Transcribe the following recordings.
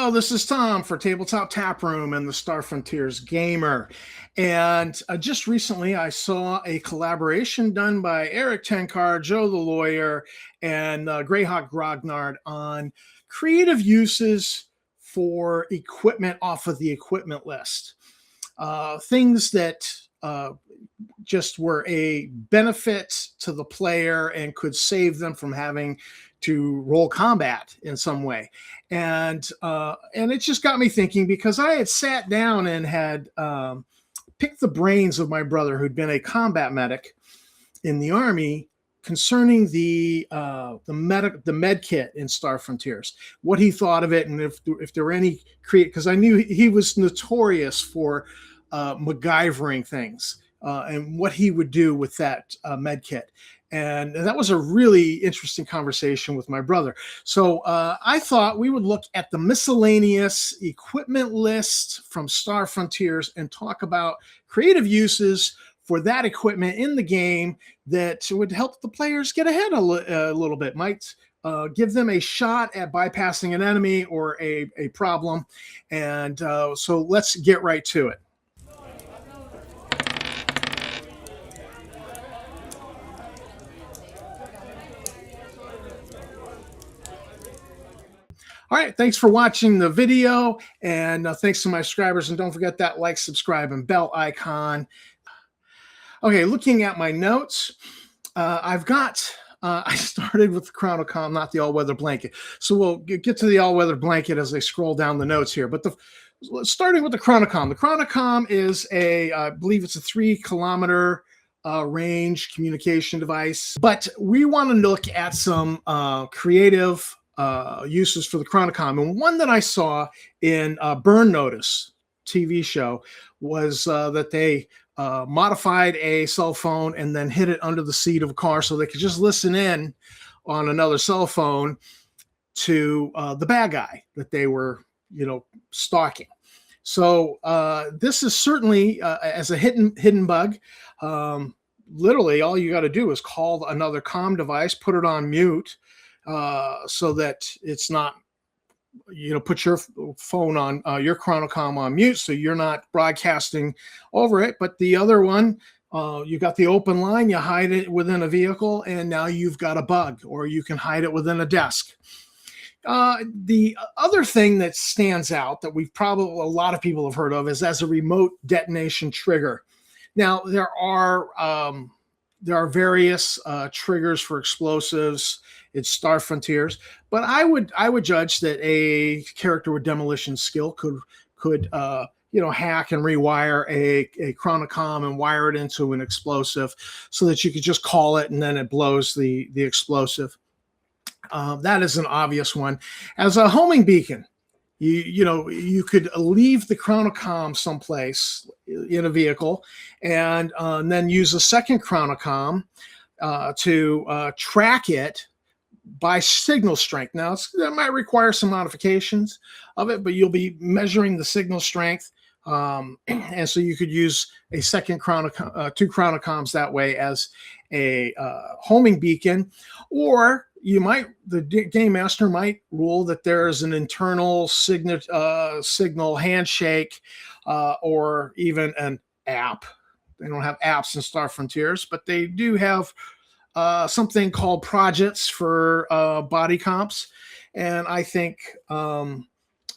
Hello, this is Tom for Tabletop Tap Room and the Star Frontiers Gamer. And just recently I saw a collaboration done by Eric Tenkar, Joe the Lawyer, and Greyhawk Grognard on creative uses for equipment off of the equipment list. Things that just were a benefit to the player and could save them from having to roll combat in some way. And it just got me thinking, because I had sat down and had picked the brains of my brother, who'd been a combat medic in the Army, concerning the med kit in Star Frontiers, what he thought of it, and if there were any because I knew he was notorious for MacGyvering things, and what he would do with that med kit. And that was a really interesting conversation with my brother. So I thought we would look at the miscellaneous equipment list from Star Frontiers and talk about creative uses for that equipment in the game that would help the players get ahead a little bit, might give them a shot at bypassing an enemy or a problem. And so let's get right to it. All right, thanks for watching the video, and thanks to my subscribers, and don't forget that like, subscribe, and bell icon. Okay, looking at my notes, I've got, I started with the Chronocom, not the all-weather blanket. So we'll get to the all-weather blanket as I scroll down the notes here. But starting with the Chronocom. The Chronocom is I believe it's a 3-kilometer range communication device. But we want to look at some creative uses for the Chronocom. And one that I saw in Burn Notice TV show was that they modified a cell phone and then hid it under the seat of a car so they could just listen in on another cell phone to the bad guy that they were, stalking. So this is certainly as a hidden bug. Literally, all you got to do is call another comm device, put it on mute, so that it's not, put your phone on your Chronocom on mute, so you're not broadcasting over it. But the other one, you got the open line, you hide it within a vehicle, and now you've got a bug, or you can hide it within a desk. The other thing that stands out that a lot of people have heard of is as a remote detonation trigger. Now there are various triggers for explosives in Star Frontiers, but I would judge that a character with demolition skill could hack and rewire a Chronocom and wire it into an explosive so that you could just call it and then it blows the explosive. That is an obvious one. As a homing beacon, you could leave the Chronocom someplace in a vehicle and then use a second Chronocom to track it by signal strength. Now, that might require some modifications of it, but you'll be measuring the signal strength. And so you could use a second two Chronocoms that way as a homing beacon, or the game master might rule that there's an internal signal handshake, or even an app. They don't have apps in Star Frontiers, but they do have something called projects for body comps. And I think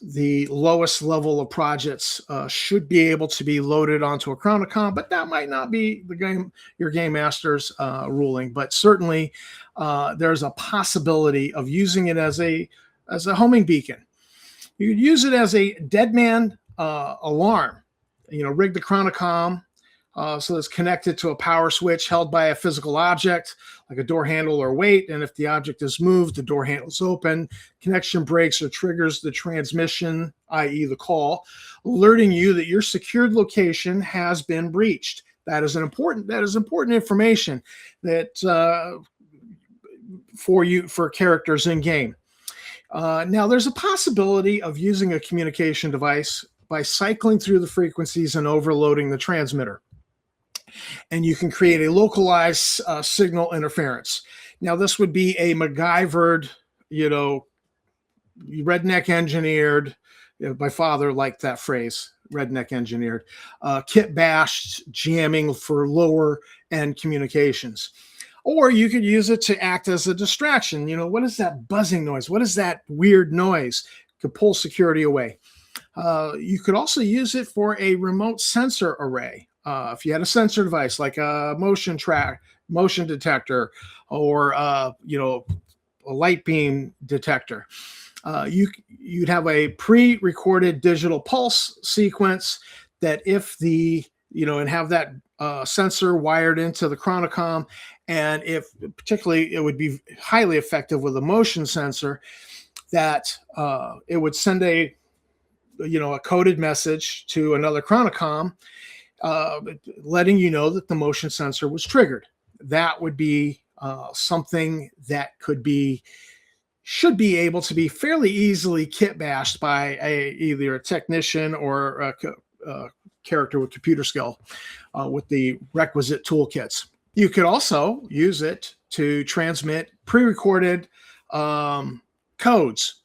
the lowest level of projects should be able to be loaded onto a Chronocom, but that might not be your game master's ruling. But certainly there's a possibility of using it as a homing beacon. You could use it as a dead man alarm. Rig the Chronocom so it's connected to a power switch held by a physical object, like a door handle or weight. And if the object is moved, the door handle is open, connection breaks or triggers the transmission, i.e. the call, alerting you that your secured location has been breached. That is important information that for characters in game. Now, there's a possibility of using a communication device by cycling through the frequencies and overloading the transmitter. And you can create a localized signal interference. Now, this would be a MacGyvered, redneck engineered. My father liked that phrase, redneck engineered, kit bashed jamming for lower end communications. Or you could use it to act as a distraction. What is that buzzing noise? What is that weird noise? Could pull security away. You could also use it for a remote sensor array. If you had a sensor device like a motion detector, or a light beam detector, you'd have a pre-recorded digital pulse sequence that if and have that sensor wired into the Chronocom, and if particularly it would be highly effective with a motion sensor, that it would send a coded message to another Chronocom, letting you know that the motion sensor was triggered. That would be something that should be able to be fairly easily kit bashed by either a technician or a character with computer skill with the requisite toolkits. You could also use it to transmit pre-recorded codes,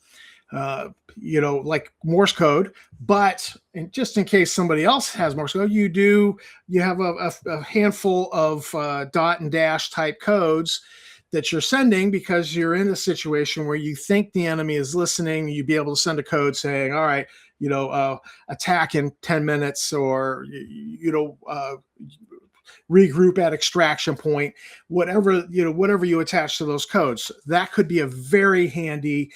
like Morse code. But just in case somebody else has Morse code, you have a handful of dot and dash type codes that you're sending because you're in a situation where you think the enemy is listening. You'd be able to send a code saying, all right, attack in 10 minutes, or, regroup at extraction point, whatever you attach to those codes. That could be a very handy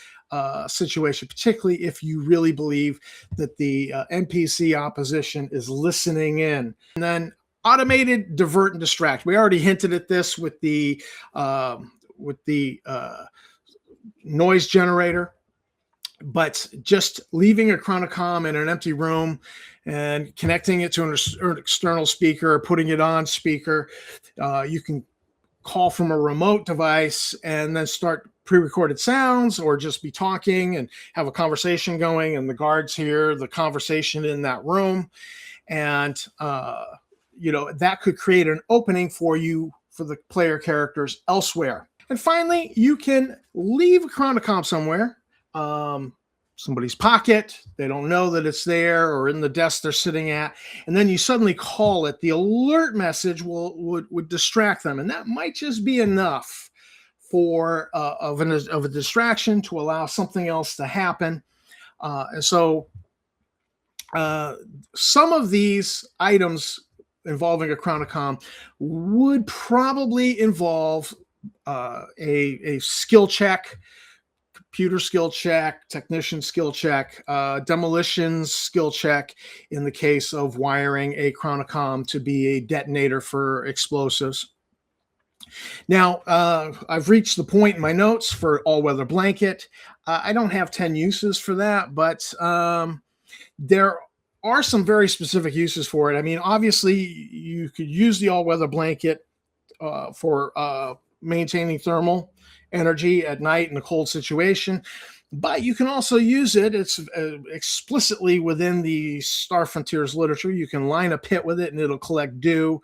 situation, particularly if you really believe that the NPC opposition is listening in. And then automated divert and distract. We already hinted at this with the noise generator, but just leaving a Chronocom in an empty room and connecting it to an external speaker or putting it on speaker. You can call from a remote device and then start pre-recorded sounds, or just be talking and have a conversation going, and the guards hear the conversation in that room. And that could create an opening for the player characters elsewhere. And finally, you can leave a Chronocom somewhere, somebody's pocket. They don't know that it's there, or in the desk they're sitting at, and then you suddenly call it. The alert message would distract them, and that might just be enough for of a distraction to allow something else to happen. And so some of these items involving a Chronocom would probably involve a skill check, computer skill check, technician skill check, demolition skill check in the case of wiring a Chronocom to be a detonator for explosives. Now, I've reached the point in my notes for all-weather blanket. I don't have 10 uses for that, but there are some very specific uses for it. I mean, obviously, you could use the all-weather blanket for maintaining thermal energy at night in a cold situation, but you can also use it. It's explicitly within the Star Frontiers literature. You can line a pit with it and it'll collect dew.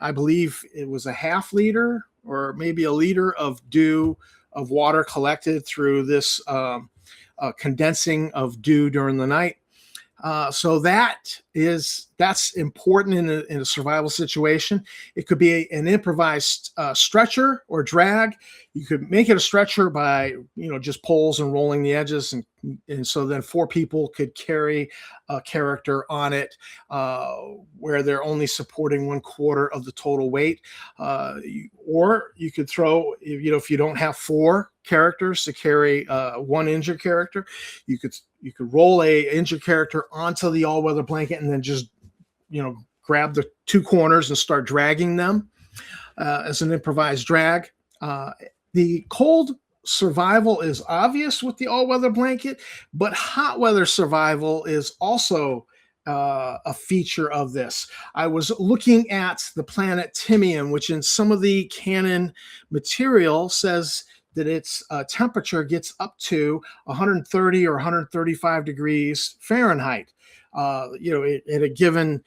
I believe it was a half liter or maybe a liter of dew of water collected through this condensing of dew during the night. So that's important in a survival situation. It could be an improvised stretcher or drag. You could make it a stretcher by just poles and rolling the edges, and so then 4 people could carry a character on it, where they're only supporting 1/4 of the total weight. Or you could throw, if you don't have 4 characters to carry 1 injured character, you could roll a injured character onto the all-weather blanket and then just grab the 2 corners and start dragging them as an improvised drag. The cold survival is obvious with the all-weather blanket, but hot weather survival is also a feature of this. I was looking at the planet Timian, which in some of the canon material says that its temperature gets up to 130 or 135 degrees Fahrenheit. At a given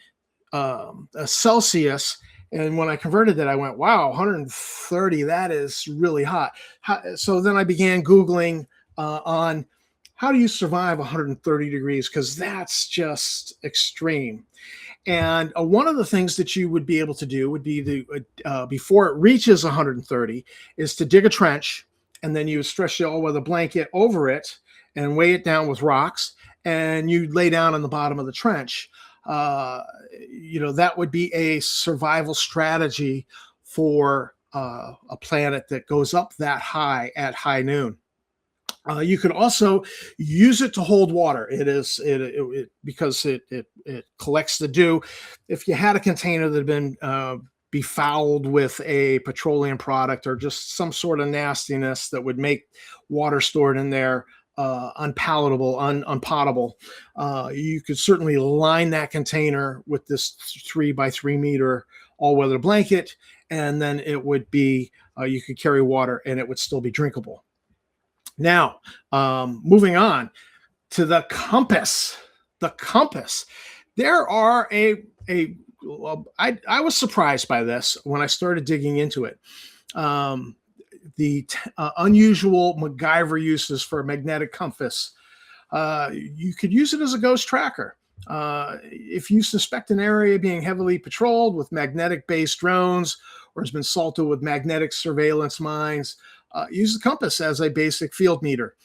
a Celsius. And when I converted that, I went, wow, 130, that is really hot. So then I began Googling on how do you survive 130 degrees, because that's just extreme. And one of the things that you would be able to do would be before it reaches 130 is to dig a trench, and then you stretch the all-weather blanket over it and weigh it down with rocks, and you lay down on the bottom of the trench. That would be a survival strategy for a planet that goes up that high at high noon. You could also use it to hold water. Because it collects the dew. If you had a container that had been befouled with a petroleum product or just some sort of nastiness that would make water stored in there unpalatable, unpotable, you could certainly line that container with this 3 by 3 meter all-weather blanket, and then it would be you could carry water and it would still be drinkable. Now, moving on to the compass. The compass. There are I was surprised by this when I started digging into it. The unusual MacGyver uses for a magnetic compass. You could use it as a ghost tracker. If you suspect an area being heavily patrolled with magnetic-based drones or has been salted with magnetic surveillance mines, use the compass as a basic field meter.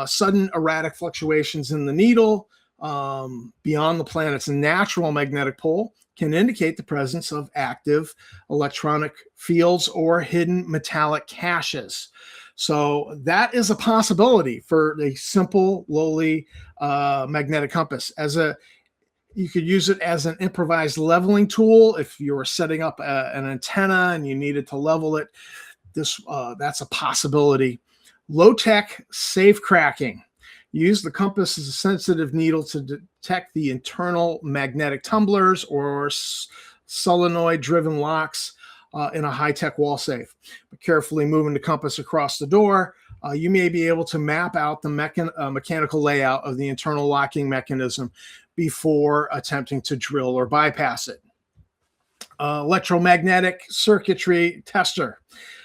Sudden erratic fluctuations in the needle beyond the planet's natural magnetic pole can indicate the presence of active electronic fields or hidden metallic caches. So that is a possibility for a simple, lowly magnetic compass. You could use it as an improvised leveling tool if you were setting up an antenna and you needed to level it. That's a possibility. Low-tech safe cracking. Use the compass as a sensitive needle to detect the internal magnetic tumblers or solenoid-driven locks in a high-tech wall safe. But carefully moving the compass across the door, you may be able to map out the mechanical layout of the internal locking mechanism before attempting to drill or bypass it. Electromagnetic circuitry tester.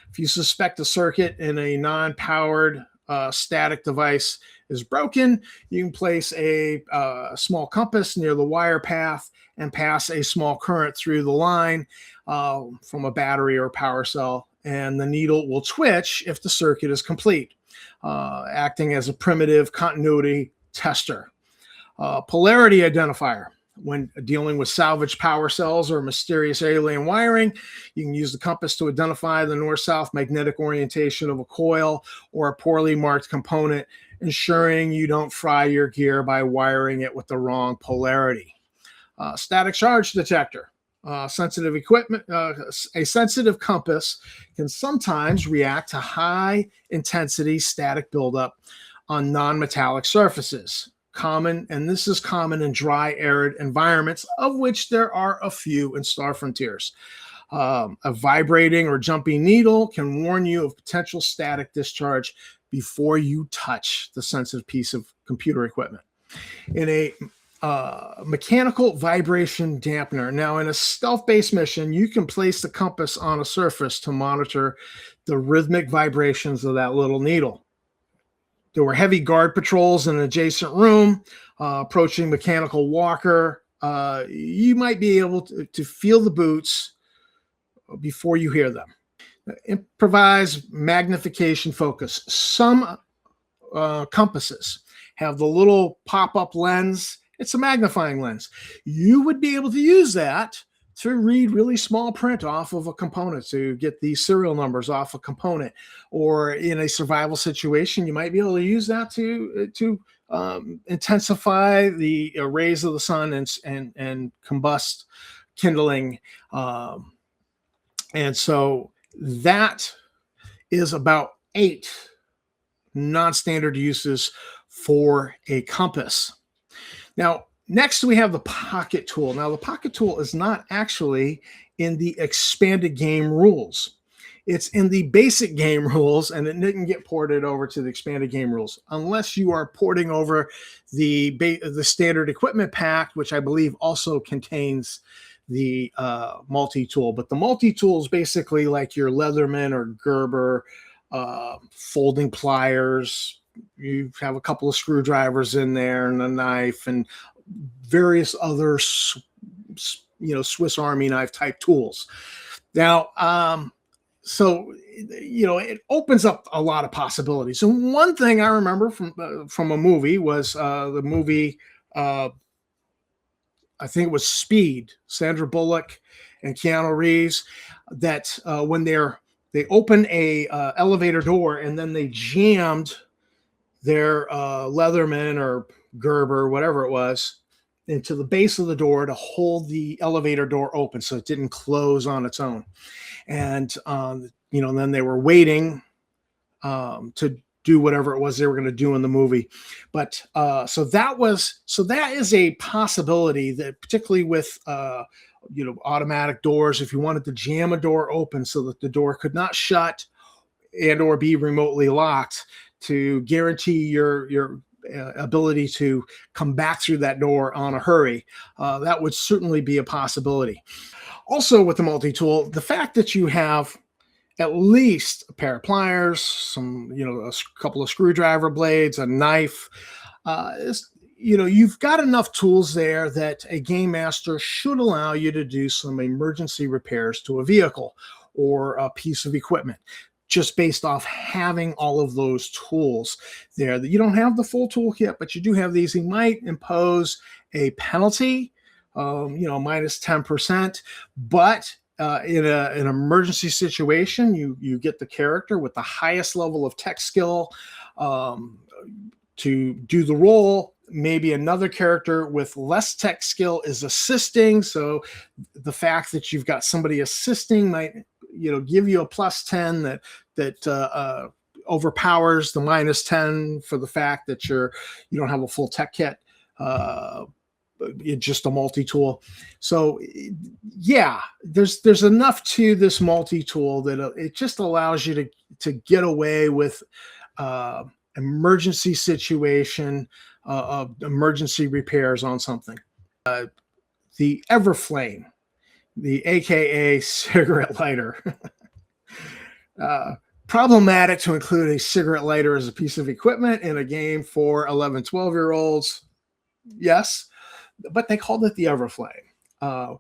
If you suspect a circuit in a non-powered static device is broken, you can place a small compass near the wire path and pass a small current through the line from a battery or power cell, and the needle will twitch if the circuit is complete, acting as a primitive continuity tester. Polarity identifier. When dealing with salvaged power cells or mysterious alien wiring, you can use the compass to identify the north-south magnetic orientation of a coil or a poorly marked component, ensuring you don't fry your gear by wiring it with the wrong polarity. Static charge detector. Sensitive equipment. A sensitive compass can sometimes react to high-intensity static buildup on non-metallic surfaces. This is common in dry, arid environments, of which there are a few in Star Frontiers. A vibrating or jumping needle can warn you of potential static discharge before you touch the sensitive piece of computer equipment. In a mechanical vibration dampener. Now, in a stealth-based mission, you can place the compass on a surface to monitor the rhythmic vibrations of that little needle. There were heavy guard patrols in an adjacent room, approaching mechanical walker. You might be able to feel the boots before you hear them. Improvise magnification focus. Some compasses have the little pop-up lens. It's a magnifying lens. You would be able to use that to read really small print off of a component, to get the serial numbers off a component, or in a survival situation, you might be able to use that to intensify the rays of the sun and combust kindling. And so that is about 8 non-standard uses for a compass. Now, next, we have the pocket tool. Now, the pocket tool is not actually in the expanded game rules. It's in the basic game rules, and it didn't get ported over to the expanded game rules, unless you are porting over the standard equipment pack, which I believe also contains the multi-tool. But the multi-tool is basically like your Leatherman or Gerber folding pliers, you have a couple of screwdrivers in there and a knife and various other Swiss Army knife type tools. Now, so it opens up a lot of possibilities. And one thing I remember from a movie was the movie, I think it was Speed, Sandra Bullock and Keanu Reeves, that when they opened a elevator door and then they jammed their Leatherman or Gerber, whatever it was, into the base of the door to hold the elevator door open so it didn't close on its own. And then they were waiting to do whatever it was they were going to do in the movie. But so that is a possibility, that particularly with automatic doors, if you wanted to jam a door open so that the door could not shut and or be remotely locked, to guarantee your ability to come back through that door on a hurry, that would certainly be a possibility. Also, with the multi-tool, the fact that you have at least a pair of pliers, a couple of screwdriver blades, a knife, you've got enough tools there that a game master should allow you to do some emergency repairs to a vehicle or a piece of equipment, just based off having all of those tools there. That you don't have the full toolkit, but you do have these. He might impose a penalty, minus 10%, but in an emergency situation, you get the character with the highest level of tech skill to do the role. Maybe another character with less tech skill is assisting. So the fact that you've got somebody assisting might give you a plus 10 that overpowers the minus 10 for the fact that you don't have a full tech kit. It's just a multi-tool. So yeah, there's enough to this multi-tool that it just allows you to get away with emergency situation, emergency repairs on something. The Everflame, the AKA cigarette lighter. Problematic to include a cigarette lighter as a piece of equipment in a game for 11, 12-year-olds. Yes, but they called it the Everflame.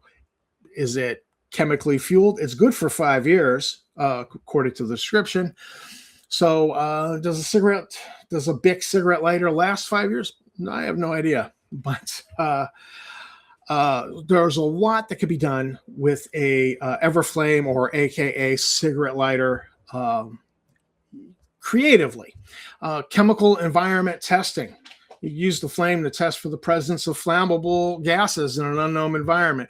Is it chemically fueled? It's good for 5 years, according to the description. So does a Bic cigarette lighter last 5 years? I have no idea. But there's a lot that could be done with a Everflame or AKA cigarette lighter creatively. Chemical environment testing. You use the flame to test for the presence of flammable gases in an unknown environment.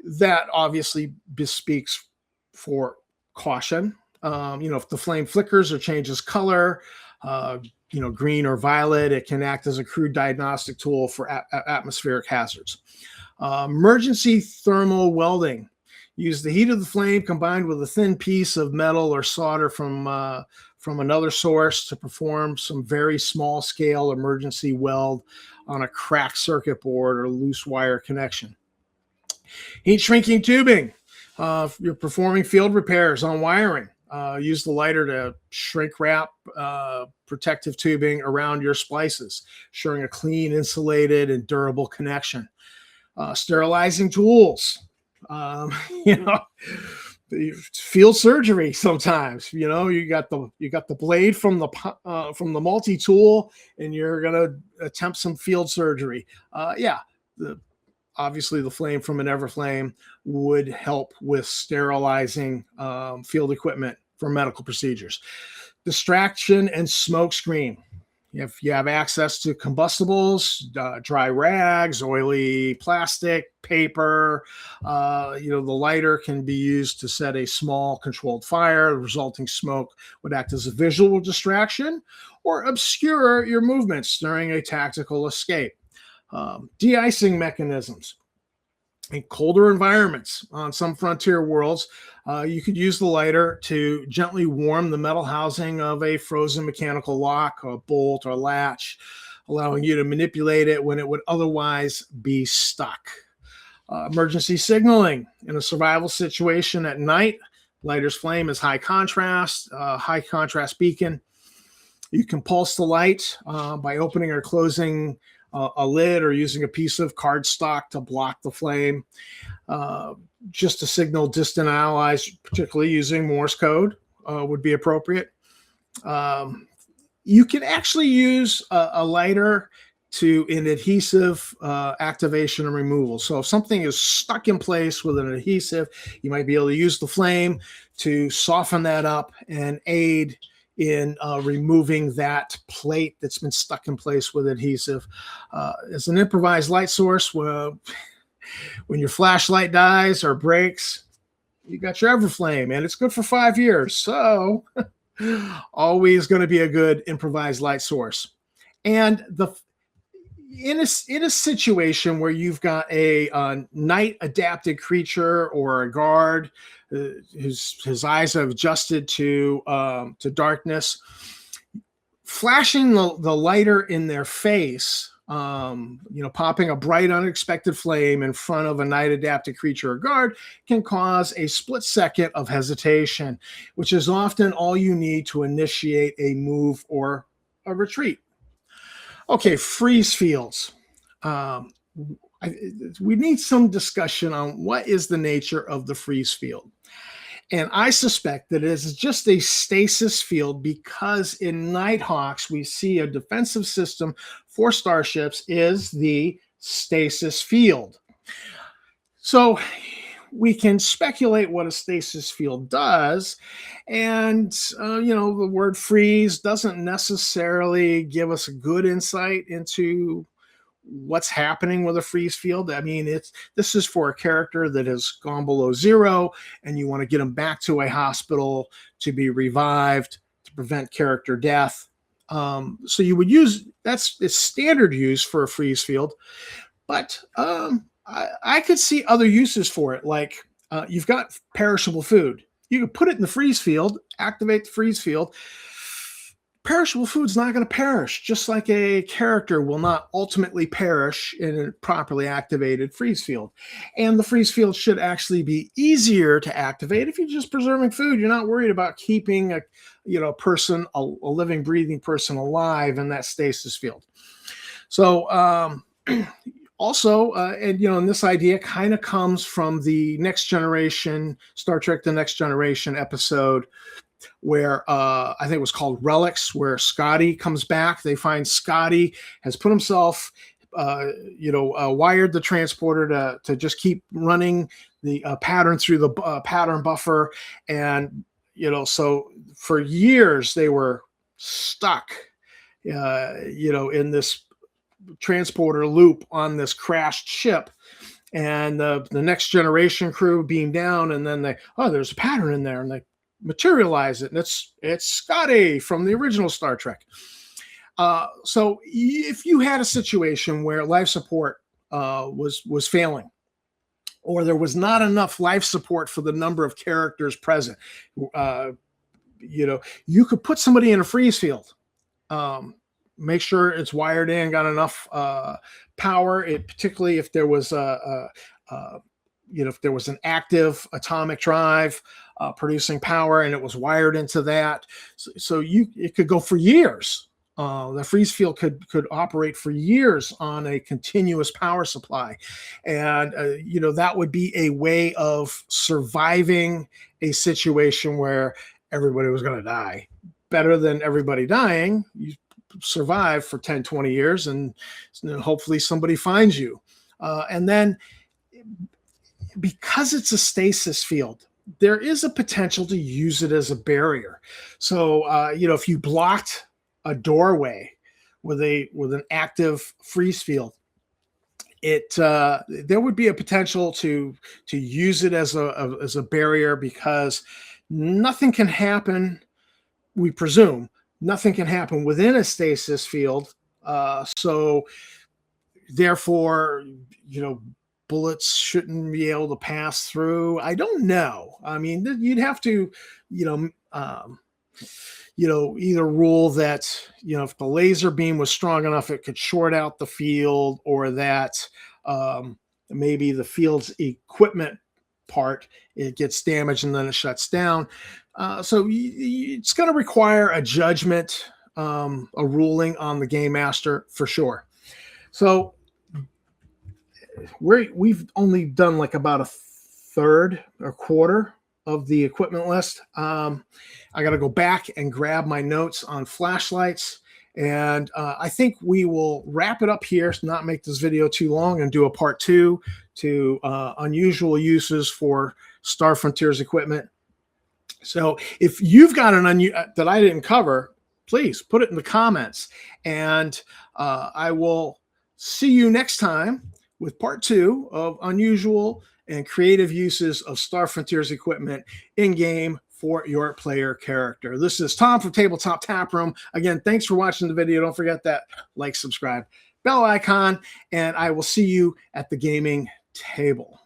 That obviously bespeaks for caution. If the flame flickers or changes color, green or violet, it can act as a crude diagnostic tool for atmospheric hazards. Emergency thermal welding. Use the heat of the flame combined with a thin piece of metal or solder from another source to perform some very small scale emergency weld on a cracked circuit board or loose wire connection. Heat shrinking tubing. If you're performing field repairs on wiring, use the lighter to shrink wrap protective tubing around your splices, ensuring a clean, insulated, and durable connection. Sterilizing tools. Field surgery sometimes. You got the blade from the multi-tool, and you're gonna attempt some field surgery. Obviously the flame from an Everflame would help with sterilizing field equipment for medical procedures. Distraction and smoke screen. If you have access to combustibles, dry rags, oily plastic, paper, the lighter can be used to set a small controlled fire. The resulting smoke would act as a visual distraction or obscure your movements during a tactical escape. De-icing mechanisms. In colder environments on some frontier worlds, you could use the lighter to gently warm the metal housing of a frozen mechanical lock, or bolt, or latch, allowing you to manipulate it when it would otherwise be stuck. Emergency signaling. In a survival situation at night, lighter's flame is high contrast beacon. You can pulse the light by opening or closing a lid or using a piece of cardstock to block the flame, uh, just to signal distant allies, particularly using Morse code would be appropriate. Um, you can actually use a lighter to an adhesive activation and removal. So if something is stuck in place with an adhesive, you might be able to use the flame to soften that up and aid in removing that plate that's been stuck in place with adhesive. As an improvised light source, when your flashlight dies or breaks, you got your Everflame, and it's good for 5 years. So always going to be a good improvised light source. And the in a situation where you've got a night adapted creature or a guard whose his eyes have adjusted to darkness, flashing the lighter in their face, popping a bright unexpected flame in front of a night adapted creature or guard can cause a split second of hesitation, which is often all you need to initiate a move or a retreat. Okay, freeze fields. Um, we need some discussion on what is the nature of the freeze field. And I suspect that it is just a stasis field because in Nighthawks, we see a defensive system for starships is the stasis field. So we can speculate what a stasis field does. And, the word freeze doesn't necessarily give us a good insight into what's happening with a freeze field. I mean, this is for a character that has gone below zero and you want to get them back to a hospital to be revived to prevent character death. So you would use it's standard use for a freeze field, but I could see other uses for it. Like you've got perishable food. You could put it in the freeze field, activate the freeze field. Perishable food's not going to perish, just like a character will not ultimately perish in a properly activated freeze field. And the freeze field should actually be easier to activate if you're just preserving food. You're not worried about keeping a person, a living, breathing person alive in that stasis field. So also, and this idea kind of comes from the Next Generation, Star Trek: The Next Generation episode, where I think it was called Relics, where Scotty comes back. They find Scotty has put himself, wired the transporter to just keep running the pattern through the pattern buffer. And, so for years they were stuck, in this transporter loop on this crashed ship. And the Next Generation crew beamed down, and then there's a pattern in there, and they materialize it, and it's Scotty from the original Star Trek. So if you had a situation where life support was failing, or there was not enough life support for the number of characters present, you could put somebody in a freeze field. Make sure it's wired in, got enough power. Particularly if there was if there was an active atomic drive producing power and it was wired into that, so it could go for years. The freeze field could operate for years on a continuous power supply, and that would be a way of surviving a situation where everybody was going to die. Better than everybody dying. You survive for 10, 20 years, and hopefully somebody finds you. And then, because it's a stasis field, there is a potential to use it as a barrier. So, if you blocked a doorway with an active freeze field, there would be a potential to use it as a barrier, because nothing can happen. We presume nothing can happen within a stasis field. So, therefore, bullets shouldn't be able to pass through. I don't know. I mean, you'd have to, either rule that, if the laser beam was strong enough, it could short out the field, or that maybe the field's equipment part, it gets damaged and then it shuts down. So it's going to require a judgment a ruling on the Game Master for sure. So we've only done like about a third or quarter of the equipment list. I got to go back and grab my notes on flashlights. And I think we will wrap it up here, so not make this video too long, and do a part 2 to unusual uses for Star Frontiers equipment. So if you've got an that I didn't cover, please put it in the comments. And I will see you next time with part 2 of unusual and creative uses of Star Frontiers equipment in-game for your player character. This is Tom from Tabletop Taproom. Again, thanks for watching the video. Don't forget that like, subscribe, bell icon, and I will see you at the gaming table.